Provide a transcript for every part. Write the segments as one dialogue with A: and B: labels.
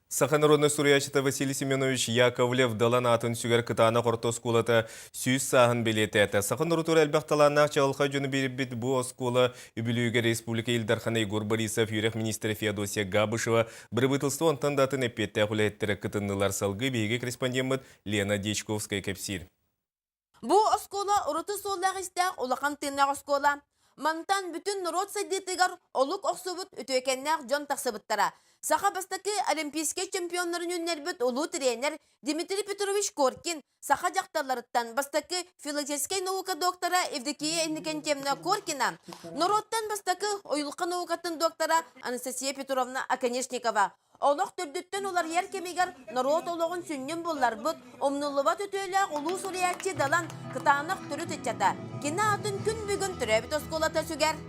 A: Саханародный сурьячыта Василий Семенович Яковлев далан атын сүгер кытана корто скулата сүйіз сағын билететі. Саханарутур әлбәқталанақ чағылға жөні беріпбет бұ оскула үбілуге республика Илдархана Егор Борисов, юрек министрі Феодосия Габышева, бір бұтылсты онтан датын әпетті әқулеттері кытыннылар салғы бейге корреспондент Лена Дечковская кәпсир.
B: Бу оскола урыты соллағыстақ улақан тыннақ оскола. Мантан бүтін народ сайдетігар олық оқсыбыт өтөкеннәқ жон тақсыбыттара. Саха бастакы олимпийский чемпионларын үннербіт олу тренер Дмитрий Петрович Коркин саха жақталарыттан бастакы филологический наука доктора Евдокия Иннекентьевна Коркина, народтан бастакы ойылқа наукатын доктора Анастасия Петровна Аконечникова. Олық түрдіттен олар ер кемегер народ олығын сүннен болар бұд, омнулыва төтөйләқ олу сориятчы далан кытанық түрі түтчата. Кена атын күн бүгін түрәбіт осколата сүгер.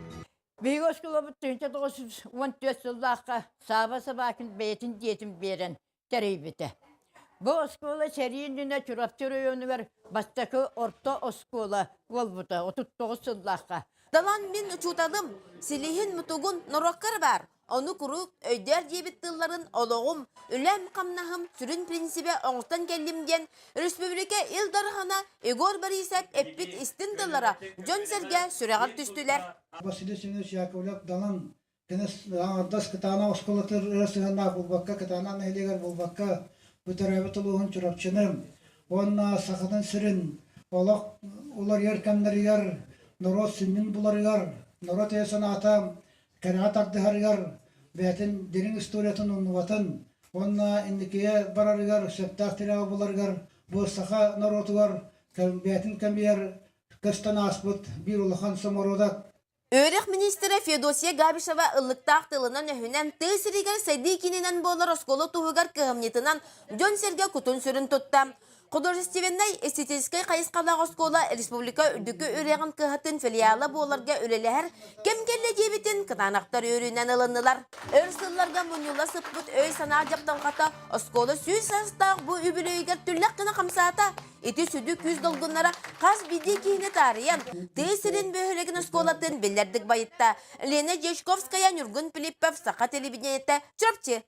C: Бейгі оскола бұд 1914 жылдаққа саба-сабақын бәйтін детім берін тәрейбіті. Бұл оскола сәрейіндіне түрап түрейіні бастақы орта оскола ол бұта 39 жылдаққа.
B: Далан мен ұчутадым, силихин мұтуғын нұраққар бар. Оны күрік өйдер дебіттілларын олығым, үләм қамнағым сүрін принципе оңыстан кәлімден Республика Илдархана Егор Борисов әппет істінділара жон сәрге сүрәғар түстілер.
D: Василий Семенович Яковлев далан кенес аңырдас кытана осколатыр рәсігана болбаққа, кытана нәйлегер болбаққа бүтірәбі тұлуғын чұрапчыным. Онна сақыдын сүрін, олар еркемдер ер, народ сүннін бұлар ер, народ esen атам, Кәрәғат ардығарығар, бәтін дерін историятын ұныватын, онна индекея барарығар, сөптақ тирағы боларығар, бұл сақа народығар, бәтін кәмейер, көстан аспыт, бір ұлыған сомородат.
B: Өрек министрі Феодосия Габышева ыллықтақ тылынан өхінен тәсірігер сәйдейкінінен болар осколы туғығар кығымнетінен жон серге күтін сүрін тұтта. Художественный эстетический қайысқалақ оскола республика үдікі өрегін кығатын филиалы боларға өлелер кем-келі дебетін кытанақтар өрінен ылынылар. Өрсылларға мұнюла сыппыт өй сана жақтан қата оскола сүй састақ бұ үбілейгер түрлік қына қамсата. Эти сүді күз долғынлара қаз биді кейіне тариян. Тесірін бөхіреген осколатын білердік байытта. Лена Дечковская, Нюргун Пилиппов, Сақа телевидениетті, Чұрапчы.